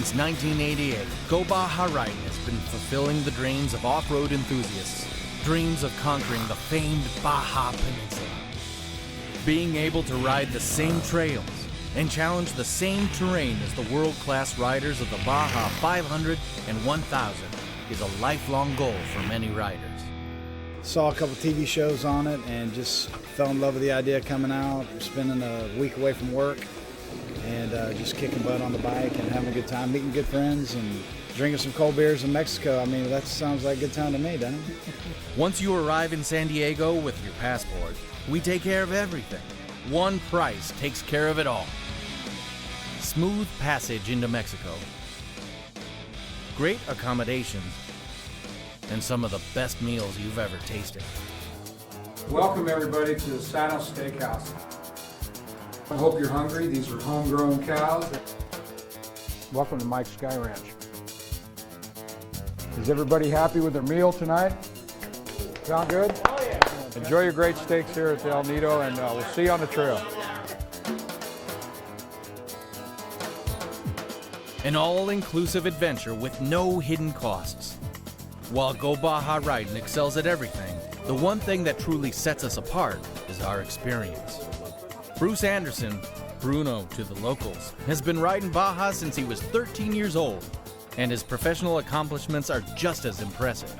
Since 1988, Go Baja Riding has been fulfilling the dreams of off-road enthusiasts, dreams of conquering the famed Baja Peninsula. Being able to ride the same trails and challenge the same terrain as the world-class riders of the Baja 500 and 1000 is a lifelong goal for many riders. Saw a couple TV shows on it and just fell in love with the idea of coming out, spending a week away from work, and just kicking butt on the bike and having a good time, meeting good friends and drinking some cold beers in Mexico. I mean, that sounds like a good time to me, doesn't it? Once you arrive in San Diego with your passport, we take care of everything. One price takes care of it all. Smooth passage into Mexico, great accommodations, and some of the best meals you've ever tasted. Welcome everybody to the Saddle Steakhouse. I hope you're hungry. These are homegrown cows. Welcome to Mike's Sky Ranch. Is everybody happy with their meal tonight? Sound good? Oh yeah. Enjoy your great steaks here at the El Nido, and we'll see you on the trail. An all-inclusive adventure with no hidden costs. While Go Baja Riding excels at everything, the one thing that truly sets us apart is our experience. Bruce Anderson, Bruno to the locals, has been riding Baja since he was 13 years old, and his professional accomplishments are just as impressive.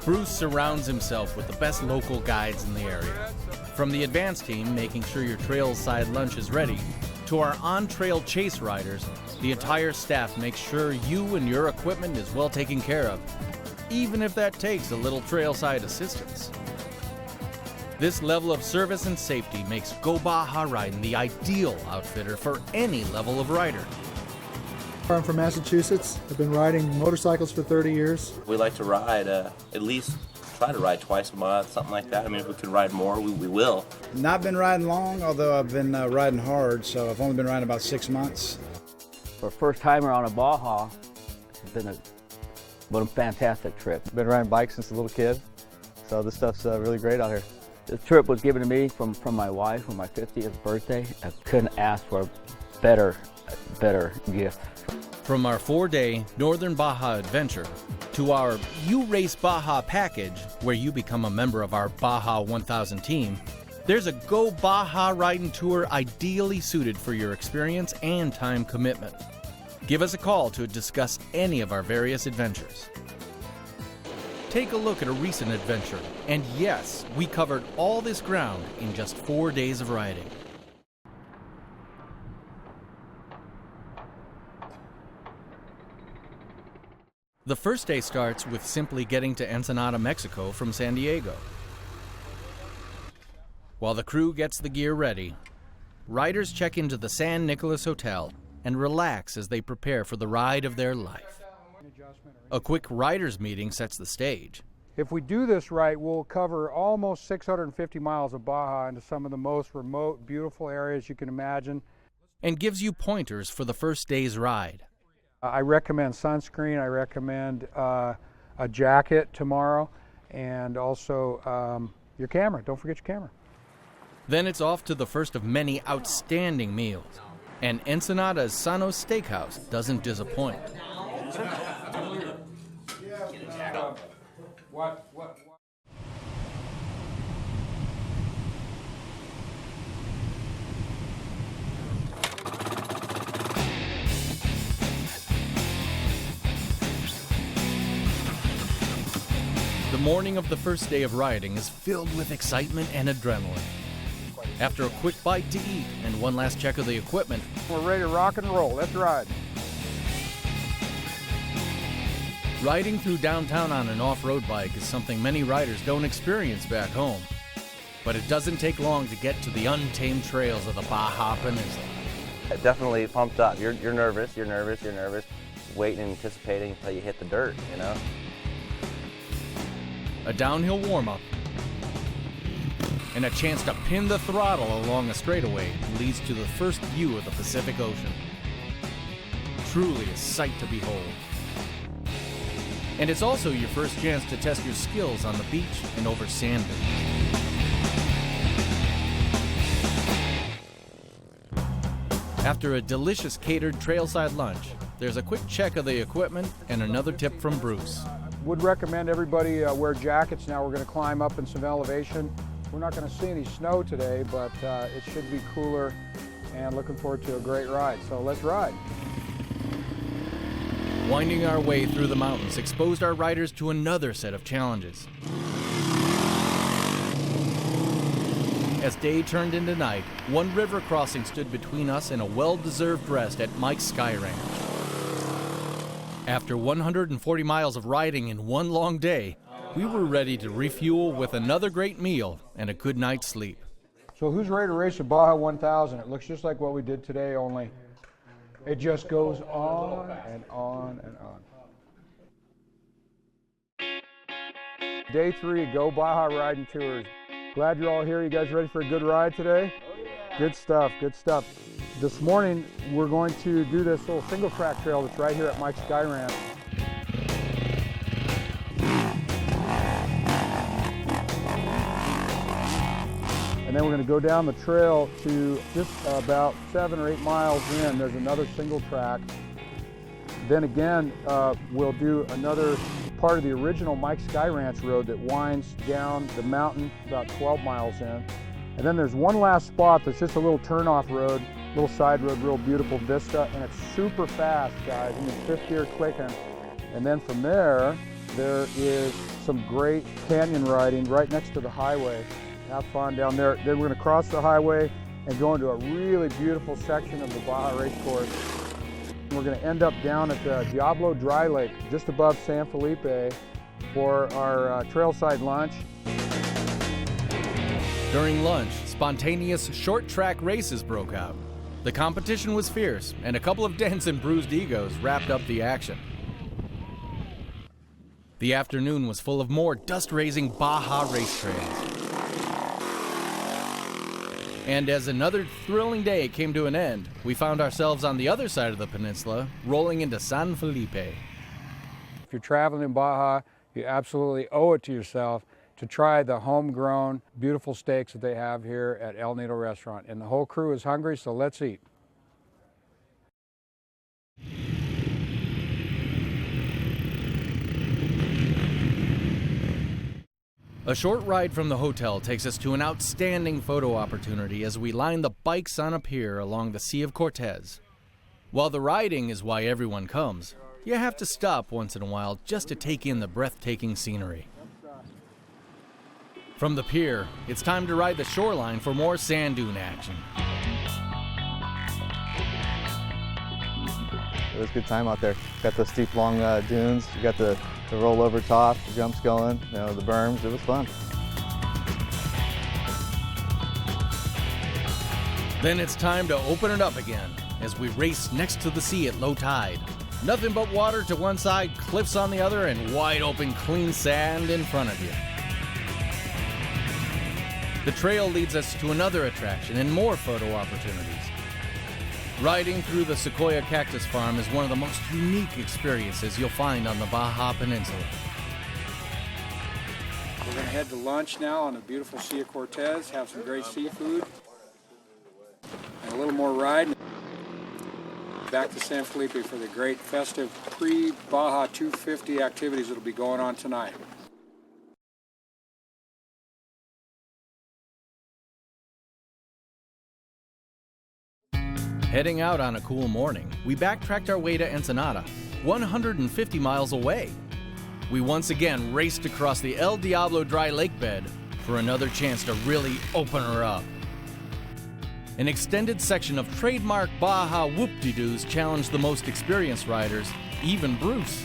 Bruce surrounds himself with the best local guides in the area. From the advance team making sure your trail-side lunch is ready, to our on-trail chase riders, the entire staff makes sure you and your equipment is well taken care of, even if that takes a little trail-side assistance. This level of service and safety makes Go Baja Riding the ideal outfitter for any level of rider. I'm from Massachusetts. I've been riding motorcycles for 30 years. We like to ride, at least try to ride twice a month, something like that. I mean, if we can ride more, we will. Not been riding long, although I've been riding hard, so I've only been riding about 6 months. For a first timer on a Baja, it's been a fantastic trip. Been riding bikes since a little kid, so this stuff's really great out here. This trip was given to me from my wife for my 50th birthday. I couldn't ask for a better gift. From our 4-day Northern Baja adventure to our You Race Baja package, where you become a member of our Baja 1000 team, there's a Go Baja Riding tour ideally suited for your experience and time commitment. Give us a call to discuss any of our various adventures. Take a look at a recent adventure, and yes, we covered all this ground in just 4 days of riding. The first day starts with simply getting to Ensenada, Mexico from San Diego. While the crew gets the gear ready, riders check into the San Nicolas Hotel and relax as they prepare for the ride of their life. A quick riders meeting sets the stage. If we do this right, we'll cover almost 650 miles of Baja into some of the most remote, beautiful areas you can imagine. And gives you pointers for the first day's ride. I recommend sunscreen, I recommend a jacket tomorrow, and also your camera. Don't forget your camera. Then it's off to the first of many outstanding meals. And Ensenada's Sano's Steakhouse doesn't disappoint. The morning of the first day of riding is filled with excitement and adrenaline. After a quick bite to eat and one last check of the equipment, We're ready to rock and roll. Let's ride. riding through downtown on an off-road bike is something many riders don't experience back home. But it doesn't take long to get to the untamed trails of the Baja Peninsula. Definitely pumped up. You're nervous, waiting and anticipating until you hit the dirt, you know? A downhill warm-up, and a chance to pin the throttle along a straightaway leads to the first view of the Pacific Ocean. Truly a sight to behold. And it's also your first chance to test your skills on the beach and over sand dunes. After a delicious catered trailside lunch, there's a quick check of the equipment and another tip from Bruce. Would recommend everybody wear jackets. Now we're going to climb up in some elevation. We're not going to see any snow today, but it should be cooler, and looking forward to a great ride. So let's ride. Winding our way through the mountains exposed our riders to another set of challenges. As day turned into night, one river crossing stood between us and a well-deserved rest at Mike's Sky Ranch. After 140 miles of riding in one long day, we were ready to refuel with another great meal and a good night's sleep. So who's ready to race a Baja 1000? It looks just like what we did today, only it just goes on and on and on. Day 3, Go Baja Riding Tours. Glad you're all here. You guys ready for a good ride today? Good stuff, good stuff. This morning, we're going to do this little single track trail that's right here at Mike's Sky Ranch. And then we're going to go down the trail to just about 7 or 8 miles in. There's another single track. Then again, we'll do another part of the original Mike's Sky Ranch road that winds down the mountain about 12 miles in. And then there's one last spot that's just a little turn-off road, little side road, real beautiful vista, and it's super fast, guys. I mean, 5th gear clicking. And then from there is some great canyon riding right next to the highway. Have fun down there. Then we're going to cross the highway and go into a really beautiful section of the Baja race course. We're going to end up down at the Diablo Dry Lake, just above San Felipe, for our trailside lunch. During lunch, spontaneous short track races broke out. The competition was fierce, and a couple of dents and bruised egos wrapped up the action. The afternoon was full of more dust-raising Baja race trails. And as another thrilling day came to an end, we found ourselves on the other side of the peninsula, rolling into San Felipe. If you're traveling in Baja, you absolutely owe it to yourself to try the homegrown, beautiful steaks that they have here at El Nido Restaurant. And the whole crew is hungry, so let's eat. A short ride from the hotel takes us to an outstanding photo opportunity as we line the bikes on a pier along the Sea of Cortez. While the riding is why everyone comes, you have to stop once in a while just to take in the breathtaking scenery. From the pier, it's time to ride the shoreline for more sand dune action. It was a good time out there. Got the steep, long dunes. You got the roll over top, the jumps going, you know, the berms. It was fun. Then it's time to open it up again as we race next to the sea at low tide. Nothing but water to one side, cliffs on the other, and wide open clean sand in front of you. The trail leads us to another attraction and more photo opportunities. Riding through the Sequoia Cactus Farm is one of the most unique experiences you'll find on the Baja Peninsula. We're going to head to lunch now on the beautiful Sea of Cortez, have some great seafood, and a little more ride. Back to San Felipe for the great festive pre-Baja 250 activities that will be going on tonight. Heading out on a cool morning, we backtracked our way to Ensenada, 150 miles away. We once again raced across the El Diablo dry lake bed for another chance to really open her up. An extended section of trademark Baja whoop-de-doos challenged the most experienced riders, even Bruce.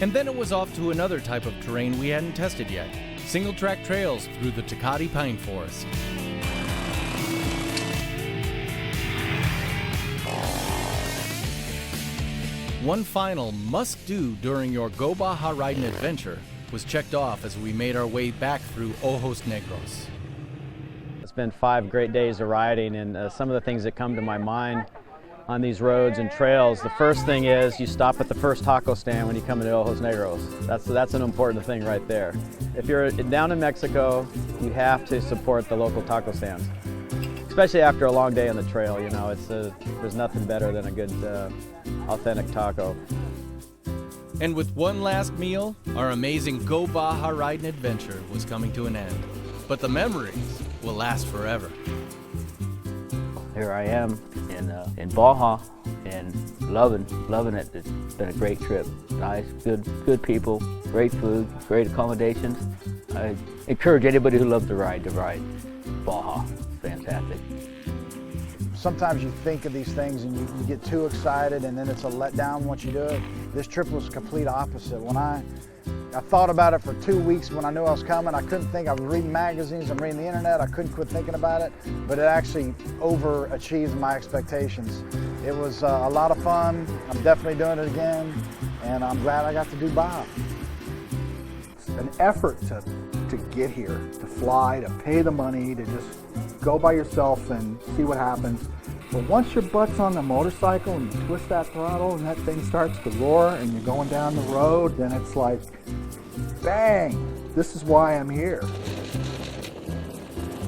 And then it was off to another type of terrain we hadn't tested yet, single-track trails through the Tecate pine forest. One final must-do during your Go Baja Riding adventure was checked off as we made our way back through Ojos Negros. It's been 5 great days of riding, and some of the things that come to my mind on these roads and trails, the first thing is you stop at the first taco stand when you come into Ojos Negros. That's an important thing right there. If you're down in Mexico, you have to support the local taco stands. especially after a long day on the trail. You know, there's nothing better than a good, authentic taco. And with one last meal, our amazing Go Baja Riding adventure was coming to an end. But the memories will last forever. Here I am in Baja and loving it. It's been a great trip. Nice, good people, great food, great accommodations. I encourage anybody who loves to ride Baja. Fantastic. Sometimes you think of these things and you get too excited and then it's a letdown once you do it. This trip was complete opposite. When I thought about it for 2 weeks when I knew I was coming. I couldn't think. I was reading magazines, I'm reading the internet. I couldn't quit thinking about it, but it actually overachieved my expectations. It was a lot of fun. I'm definitely doing it again, and I'm glad I got to do Baja. An effort to get here, to fly, to pay the money, to just go by yourself and see what happens. But once your butt's on the motorcycle and you twist that throttle and that thing starts to roar and you're going down the road, then it's like, bang, this is why I'm here.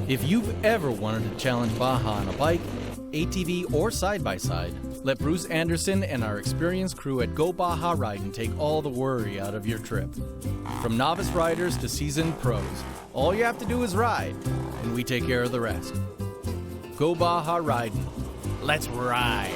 If you've ever wanted to challenge Baja on a bike, ATV, or side-by-side, let Bruce Anderson and our experienced crew at Go Baja Riding take all the worry out of your trip. From novice riders to seasoned pros, all you have to do is ride, and we take care of the rest. Go Baja Riding. Let's ride.